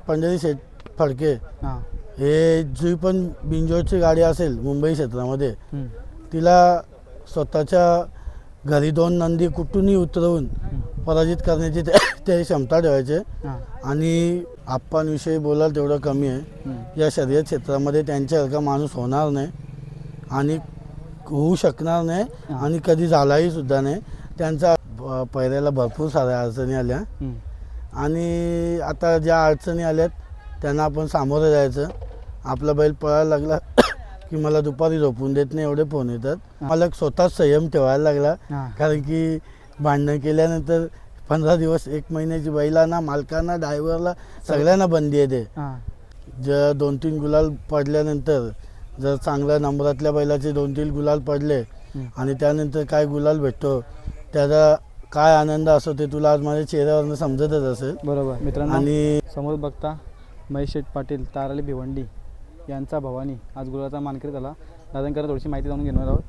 पंढरी शेठ फडके हां. हे जी पण बिंजोडची गाडी असेल मुंबई क्षेत्रामध्ये तिला स्वतःच्या घरी 2 नंदी कुठूनही उतरवून पराजित करण्याची ते क्षमता ठेवायचे. आणि आप्पांविषयी बोलायला तेवढं कमी आहे. या शर्यत क्षेत्रामध्ये त्यांच्यासारखा माणूस होणार नाही आणि होऊ शकणार नाही आणि कधी झालाही सुद्धा नाही. त्यांचा पहिल्याला भरपूर साऱ्या अडचणी आल्या आणि आता ज्या अडचणी आल्यात त्यांना आपण सामोरं जायचं. आपला बैल पळायला लागला की मला दुपारी झोपून देत नाही एवढे फोन येतात. मला स्वतःच संयम ठेवायला लागला, कारण की भांडण केल्यानंतर 15 दिवस 1 महिन्याची बैलांना, मालकांना, ड्रायव्हरला सगळ्यांना बंदी येते. जर 2-3 गुलाल पडल्यानंतर जर चांगल्या नंबरातल्या बैलाचे 2-3 गुलाल पडले आणि त्यानंतर काय गुलाल भेटतो त्याचा काय आनंद असतो ते तुला आज माझ्या चेहऱ्यावरनं समजतच असेल. बरोबर मित्रांनो, आणि समोर बघता महेश शेठ पाटील ताराली भिवंडी यांचा भवानी आज गुलाचा मानकरी झाला. दादांकडे थोडीशी माहिती जाणून घेणार आहोत.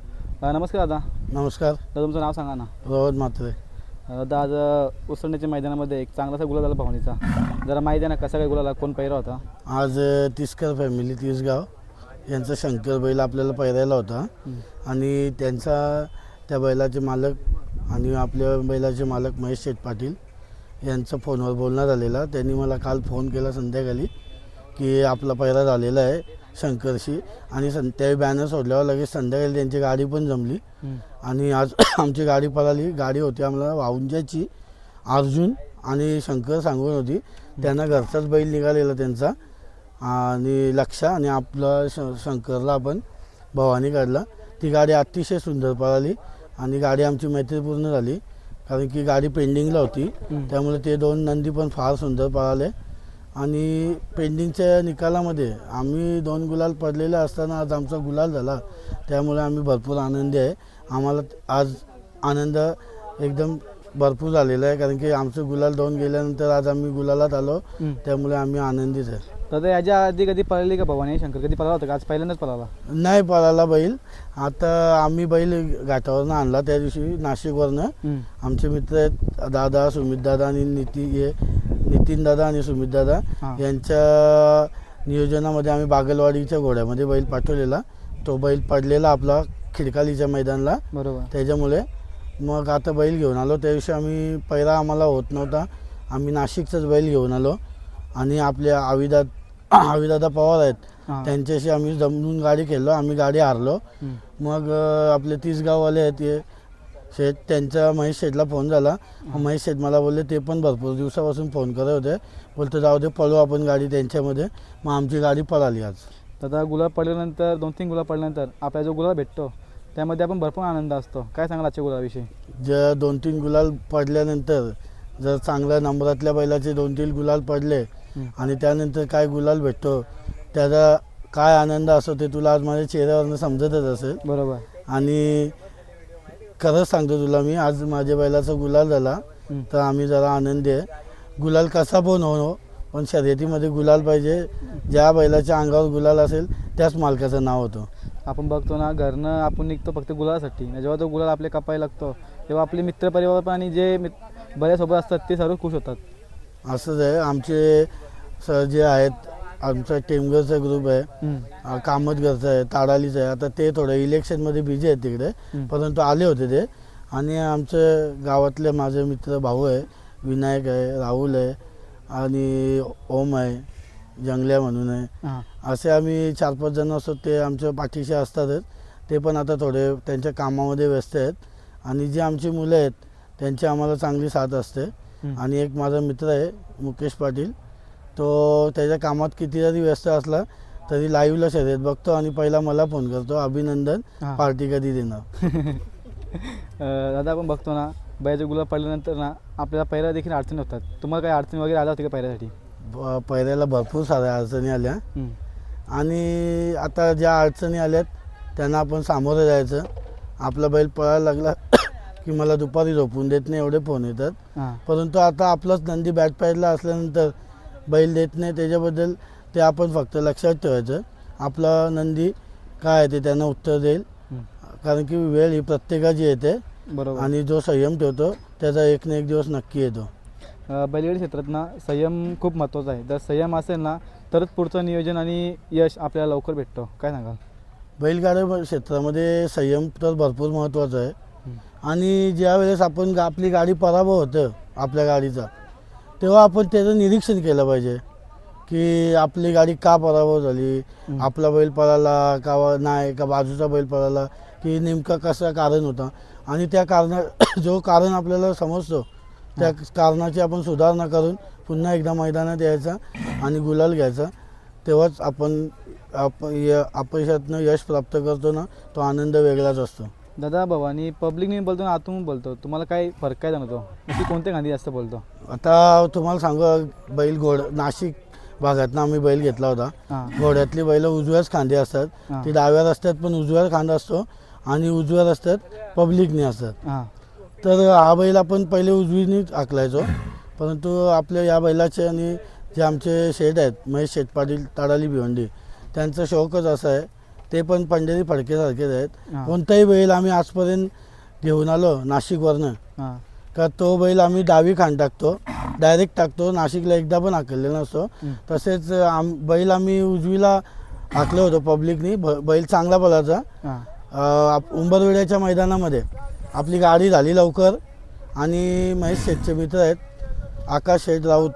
नमस्कार दादा. नमस्कार दादा, तुमचं नाव सांगा ना. रोहन म्हात्रे. दादा, आज उसळण्याच्या मैदानामध्ये एक चांगलासा गुलाल झाला भवानीचा. जरा माहिती आहे ना कसा काय गुलाला, कोण पहिरा होता? आज तिसकर फॅमिली तिसगाव यांचा शंकर बैल आपल्याला पहिरायला होता आणि त्या बैलाचे मालक आणि आपल्या बैलाचे मालक महेश शेठ पाटील यांचा फोनवर बोलणं झालेला. त्यांनी मला काल फोन केला संध्याकाळी की आपला पहिरा झालेला आहे शंकरशी आणि त्यावेळी बॅनर सोडल्यावर लगेच संध्याकाळी त्यांची गाडी पण जमली आणि आज आमची गाडी पळाली. गाडी होती आम्हाला वाऊंजाची, अर्जुन आणि शंकर सांगून होती. त्यांना घरचाच बैल निघालेला त्यांचा आणि लक्षा आणि आपला शंकरला आपण भवानी काढला. ती गाडी अतिशय सुंदर पळाली आणि गाडी आमची मैत्रीपूर्ण झाली, कारण की गाडी पेंडिंगला होती. त्यामुळे ते 2 नंदी पण फार सुंदर पळाले आणि पेंडिंगच्या निकालामध्ये आम्ही 2 गुलाल पडलेले असताना आज आमचा गुलाल झाला. त्यामुळे आम्ही भरपूर आनंदी आहे. आम्हाला आज आनंद एकदम भरपूर झालेला आहे, कारण की आमचं गुलाल 2 गेल्यानंतर आज आम्ही गुलालात आलो. त्यामुळे आम्ही आनंदीच आहे. दादा, याच्या आधी कधी पळाली का भवानी शंकर? कधी पळाला होता का? आज पहिल्यांदाच पळाला? नाही पळाला बैल. आता आम्ही बैल घाटावरनं आणला त्या दिवशी नाशिकवरनं. आमचे मित्र आहेत दादा, सुमित दादा आणि नितीन दादा आणि सुमित दादा यांच्या नियोजनामध्ये आम्ही बागलवाडीच्या घोड्यामध्ये बैल पाठवलेला. तो बैल पडलेला आपला खिडकालीच्या मैदानला. बरोबर. त्याच्यामुळे मग आता बैल घेऊन आलो. त्या दिवशी आम्ही पहिला आम्हाला होत नव्हता, आम्ही नाशिकचाच बैल घेऊन आलो आणि आपल्या आविदादा पवार आहेत त्यांच्याशी आम्ही जमून गाडी खेळलो. आम्ही गाडी हारलो. मग आपले 30 गाववाले आहेत ते शेठ, त्यांचा महेश शेठला फोन झाला. महेश शेठ मला बोलले, ते पण भरपूर दिवसापासून फोन करत होते, बोलतो जाऊ दे पळू आपण गाडी त्यांच्यामध्ये. मग आमची गाडी पळाली आज. दादा, गुलाब पडल्यानंतर 2-3 गुलाब पडल्यानंतर आपल्याला जो गुलाब भेटतो त्यामध्ये आपण भरपूर आनंद असतो. काय सांगाल आजच्या गुलाबाविषयी? जर 2-3 गुलाल पडल्यानंतर जर चांगल्या नंबरातल्या बैलाचे 2-3 गुलाल पडले आणि त्यानंतर काय गुलाल भेटतो त्याचा काय आनंद असतो ते तुला आज माझ्या चेहऱ्यावरनं समजतच असेल. बरोबर. आणि खरंच सांगतो तुला मी, आज माझ्या बैलाचा गुलाल झाला तर आम्ही जरा आनंदी आहे. गुलाल कसा पण हो, पण शर्यतीमध्ये गुलाल पाहिजे. ज्या बैलाच्या अंगावर गुलाल असेल त्याच मालकाचं नाव होतं. आपण बघतो ना, घरनं आपण निघतो फक्त गुलालासाठी. जेव्हा तो गुलाल आपल्या कपायला लागतो तेव्हा आपले मित्रपरिवार पण आणि जे बऱ्यासोबत असतात ते सर्व खुश होतात. असंच आहे. आमचे सर जे आहेत, आमचा टेमघरचा ग्रुप आहे, कामतघरचा आहे, ताडालीचा आहे. आता ते थोडं इलेक्शनमध्ये बिझी आहेत तिकडे, परंतु आले होते ते. आणि आमचे गावातले माझे मित्र भाऊ आहे, विनायक आहे, राहुल आहे आणि ओम आहे, जंगल्या म्हणून आहे. असे आम्ही 4-5 जण असतो. ते आमच्या पाठीशी असतातच. ते पण आता थोडे त्यांच्या कामामध्ये व्यस्त आहेत. आणि जी आमची मुलं आहेत त्यांची आम्हाला चांगली साथ असते. आणि एक माझा मित्र आहे मुकेश पाटील, तो त्याच्या कामात किती जरी व्यस्त असला तरी लाईव्हला शर्यत बघतो आणि पहिला मला फोन करतो, अभिनंदन, पार्टी कधी देणार. दादा, आपण बघतो ना, बैलाचे गुलाब पडल्यानंतर ना आपल्याला पहिला देखील अडचणी होतात. तुम्हाला काही अडचणी वगैरे आल्या होती का पहिल्यासाठी? पहिल्याला भरपूर साऱ्या अडचणी आल्या आणि आता ज्या अडचणी आल्यात त्यांना आपण सामोरं जायचं. आपला बैल पळायला लागला की मला दुपारी झोपून देत नाही एवढे फोन येतात. परंतु आता आपलाच नंदी बॅट पायला असल्यानंतर बैल देत नाही, त्याच्याबद्दल ते आपण फक्त लक्षात ठेवायचं. आपला नंदी काय आहे ते त्यांना उत्तर देईल, कारण की वेळ ही प्रत्येकाची येते. बरोबर. आणि जो संयम ठेवतो त्याचा एक ना एक दिवस नक्की येतो. बैलगाडी क्षेत्रात ना संयम खूप महत्त्वाचा आहे. जर संयम असेल ना तरच पुढचं नियोजन आणि यश आपल्याला लवकर भेटतो. काय सांगाल? बैलगाड्या क्षेत्रामध्ये संयम तर भरपूर महत्त्वाचा आहे. आणि ज्या वेळेस आपण आपली गाडी पराभव होतं आपल्या गाडीचा, तेव्हा आपण त्याचं निरीक्षण केलं पाहिजे की आपली गाडी का पराभव झाली, आपला बैल पळाला का नाही, का बाजूचा बैल पळाला, की नेमका कसं कारण होता. आणि त्या जो कारण आपल्याला समजतो त्या कारणाची आपण सुधारणा करून पुन्हा एकदा मैदानात यायचा आणि गुलाल घ्यायचा. तेव्हाच आपण अपयशातनं यश प्राप्त करतो ना, तो आनंद वेगळाच असतो. दादा भवानी पब्लिकने बोलतो ना आतून बोलतो, तुम्हाला काय फरक काय जाणवतो? नक्की कोणत्या गांधी जास्त बोलतो? आता तुम्हाला सांगू, बैल नाशिक भागातनं आम्ही बैल घेतला होता. घोड्यातली बैल उजव्याच खांदे असतात, ती डाव्यावर असतात पण उजव्या खांदा असतो आणि उजव्यावर असतात पब्लिकने असतात. तर हा बैल आपण पहिले उजवीनेच आखलायचो, परंतु आपल्या या बैलाचे आणि जे आमचे शेठ आहेत महेश शेठ पाटील ताडाली भिवंडी, त्यांचा शौकच असा आहे. ते पण पंढरी फडकेसारखेच आहेत. कोणताही बैल आम्ही आजपर्यंत घेऊन आलो नाशिकवरनं का तो बैल आम्ही डावी खांद टाकतो, डायरेक्ट टाकतो. नाशिकला एकदा पण हाकलेला नसतो. तसेच बैल आम्ही उजवीला हाकलं होतं पब्लिकनी. बैल चांगला पळायचा. उंबरवेड्याच्या मैदानामध्ये आपली गाडी झाली लवकर आणि महेश शेठचे मित्र आहेत आकाश शेठ राऊत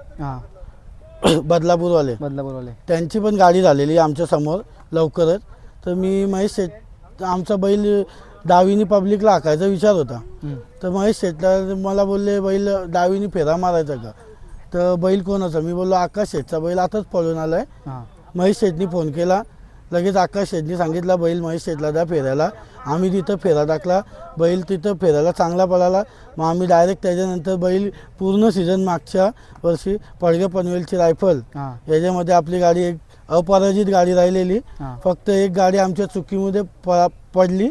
बदलापूरवाले, त्यांची पण गाडी झालेली आमच्यासमोर लवकरच. तर मी महेश शेठ, आमचा बैल डावीनी पब्लिकला हाकायचा विचार होता. तर महेश शेठला मला बोलले बैल डावीनी फेरा मारायचा का, तर बैल कोणाचा? मी बोललो आकाश शेठचा बैल आताच पळून आला आहे. महेश शेठनी फोन केला, लगेच आकाश शेठनी सांगितलं बैल महेश शेठला द्या फेऱ्याला. आम्ही तिथं फेरा टाकला, बैल तिथं फेऱ्याला चांगला पळाला. मग आम्ही डायरेक्ट त्याच्यानंतर बैल पूर्ण सीझन मागच्या वर्षी पडगे पनवेलची रायफल याच्यामध्ये आपली गाडी एक अपराजित गाडी राहिलेली. फक्त एक गाडी आमच्या चुकीमध्ये पडली.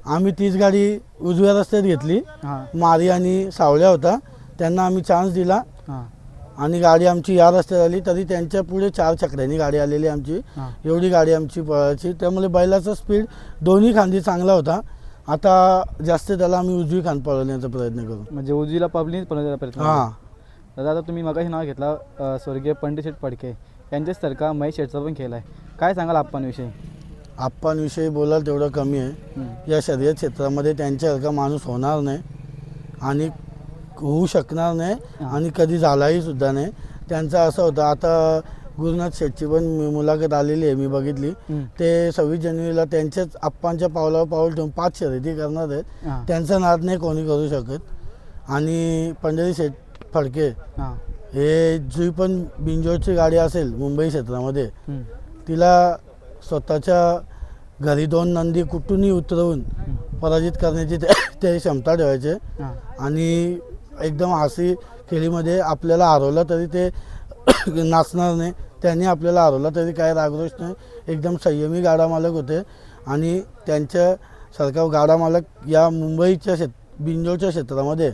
आम्ही तीच गाडी उजव्या रस्त्यात घेतली. मारी आणि सावल्या होता, त्यांना आम्ही चान्स दिला आणि गाडी आमची या रस्त्यात आली. तरी त्यांच्या पुढे 4 चकड्यांनी गाडी आलेली आमची, एवढी गाडी आमची पळायची. त्यामुळे बैलाचा स्पीड दोन्ही खांदी चांगला होता. आता जास्त त्याला आम्ही उजवी खांद पळवण्याचा प्रयत्न करू, म्हणजे उजवीला पब्लिक पळवण्याचा प्रयत्न. दादा आता तुम्ही मगाशी नाव घेतला स्वर्गीय पंडित शेठ फडके, यांच्यासारखा महेश शेठचा पण केला आहे. काय सांगाल आप्पांविषयी? आप्पांविषयी बोलायला तेवढं कमी आहे. या शर्यत क्षेत्रामध्ये त्यांच्यासारखा माणूस होणार नाही आणि होऊ शकणार नाही आणि कधी झालाही सुद्धा नाही. त्यांचं असं होतं, आता गुरुनाथ शेठची पण मुलाखत आलेली आहे, मी बघितली. ते 26 जानेवारीला त्यांच्याच आप्पांच्या पावलावर पाऊल ठेवून 5 शर्यती करणार आहेत. त्यांचा नाद नाही कोणी करू शकत. आणि पंढरी शेठ फडके हे जी पण बिंजोरची गाडी असेल मुंबई क्षेत्रामध्ये, तिला स्वतःच्या घरी 2 नंदी कुठूनही उतरवून पराजित करण्याची ते क्षमता ठेवायचे. आणि एकदम हसी खेळीमध्ये आपल्याला हरवलं तरी ते नाचणार नाही, त्यांनी आपल्याला हरवलं तरी काय रागरोष नाही. एकदम संयमी गाडा मालक होते आणि त्यांच्यासारखा गाडा मालक या मुंबईच्या बिंजोरच्या क्षेत्रामध्ये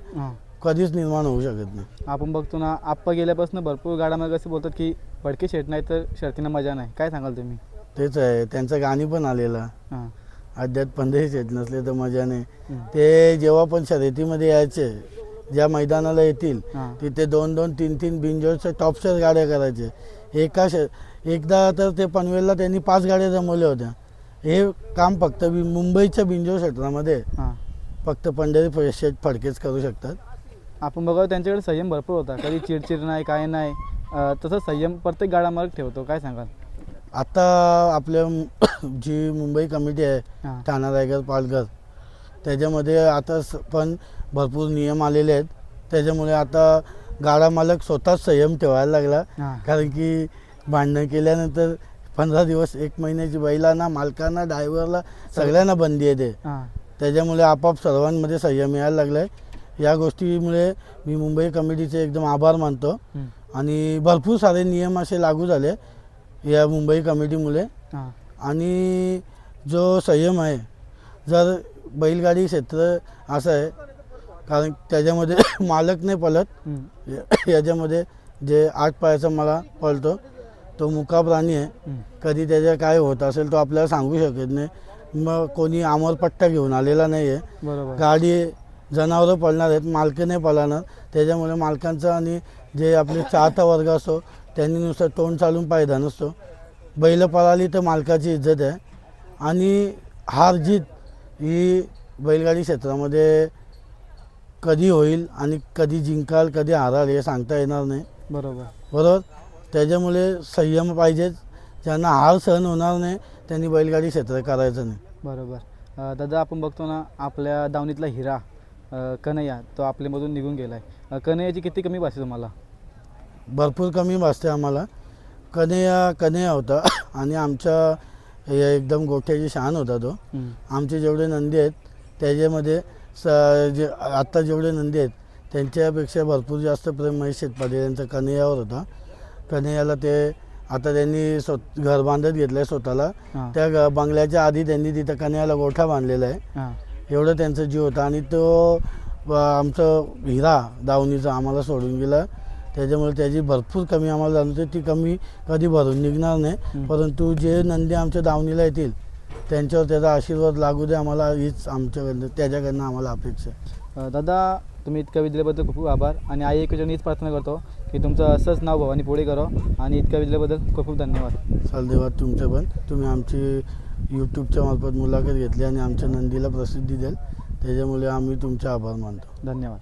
कधीच निर्माण होऊ शकत नाही. आपण बघतो ना आप्पा गेल्यापासून भरपूर गाडा मालक असे बोलतात की फडके शेठ नाही तर शर्तीनं मजा नाही. काय सांगाल तुम्ही? तेच आहे, त्यांचं गाणी पण आलेलं अड्ड्यात पंढरी शेठ नसले तर मजा नाही. ते जेव्हा पण शर्यतीमध्ये यायचे, ज्या मैदानाला येतील तिथे 2-2, 3-3 बिंजोरच्या टॉपच्या गाड्या करायचे. एकदा तर ते पनवेलला त्यांनी 5 गाड्या जमवल्या होत्या. हे काम फक्त मुंबईच्या बिंजोर क्षेत्रामध्ये फक्त पंढरी शेठ फडकेच करू शकतात. आपण बघा त्यांच्याकडे संयम भरपूर होता, कधी चिडचिड नाही काय नाही. तसं संयम प्रत्येक गाडा मालक ठेवतो. काय सांगाल? आता आपल्या जी मुंबई कमिटी आहे ठाणा रायगड पालघर, त्याच्यामध्ये आता पण भरपूर नियम आलेले आहेत. त्याच्यामुळे आता गाडा मालक स्वतःच संयम ठेवायला लागला. कारण की भांडण केल्यानंतर 15 दिवस 1 महिन्याची बैलांना, मालकांना, ड्रायव्हरला सगळ्यांना बंदी येते. त्याच्यामुळे आपाप सर्वांमध्ये संयम यायला लागला आहे. या गोष्टीमुळे मी मुंबई कमिटीचे एकदम आभार मानतो. आणि भरपूर सारे नियम असे लागू झाले या मुंबई कमिटीमुळे. आणि जो संयम आहे, जर बैलगाडी क्षेत्र असं आहे कारण त्याच्यामध्ये मालक नाही पळत, याच्यामध्ये जे 8 पायाचा मला पळतो तो मुका प्राणी आहे. कधी त्याच्या काय होत असेल तो आपल्याला सांगू शकत नाही. मग कोणी अमरपट्टा घेऊन आलेला नाही आहे. गाडी जनावरं पळणार आहेत, मालक नाही पळणार. त्याच्यामुळे मालकांचा आणि जे आपले चाहता वर्ग असतो त्यांनी नुसतं तोंड चालून फायदा नसतो. बैल पळाली तर मालकाची इज्जत आहे. आणि हार जीत ही बैलगाडी क्षेत्रामध्ये कधी होईल आणि कधी जिंकाल कधी हाराल हे सांगता येणार नाही. बरोबर. त्याच्यामुळे संयम पाहिजेच. ज्यांना हार सहन होणार नाही त्यांनी बैलगाडी क्षेत्र करायचं नाही. बरोबर. दादा आपण बघतो ना आपल्या दावणीतला हिरा कन्हैया तो आपल्यामधून निघून गेला आहे. कन्हैयाची किती कमी भासते तुम्हाला? भरपूर कमी भासते आम्हाला. कन्हैया होता आणि आमच्या एकदम गोठ्याची शान होता तो. आमचे जेवढे नंदी आहेत त्याच्यामध्ये जे आत्ता जेवढे नंदी आहेत त्यांच्यापेक्षा भरपूर जास्त प्रेम महेश शेटपाटील यांचा कन्हैयावर होता. कन्हैयाला ते आता त्यांनी घर बांधत घेतलं आहे स्वतःला. त्या बंगल्याच्या आधी त्यांनी तिथं कन्हैयाला गोठा बांधलेला आहे. एवढं त्यांचा जीव होता आणि तो आमचं हिरा दावणीचा आम्हाला सोडून गेला. त्याच्यामुळे त्याची भरपूर कमी आम्हाला जाणवते. ती कमी कधी भरून निघणार नाही. परंतु जे नंदी आमच्या दावणीला येतील त्यांच्यावर त्याचा आशीर्वाद लागू दे आम्हाला, हीच आमच्याकडनं त्याच्याकडनं आम्हाला अपेक्षा आहे. दादा तुम्ही इतक्या विजल्याबद्दल खूप खूप आभार आणि आई एकजण हीच प्रार्थना करतो की तुमचं असंच नाव भवानी पुढे करावं आणि इतक्या विजल्याबद्दल खूप खूप धन्यवाद. धन्यवाद तुमचं पण. तुम्ही आमची यूट्यूबच्या मार्फत मुलाखत घेतली आणि आमच्या नंदीला प्रसिद्धी द्याल त्याच्यामुळे आम्ही तुमचे आभार मानतो. धन्यवाद.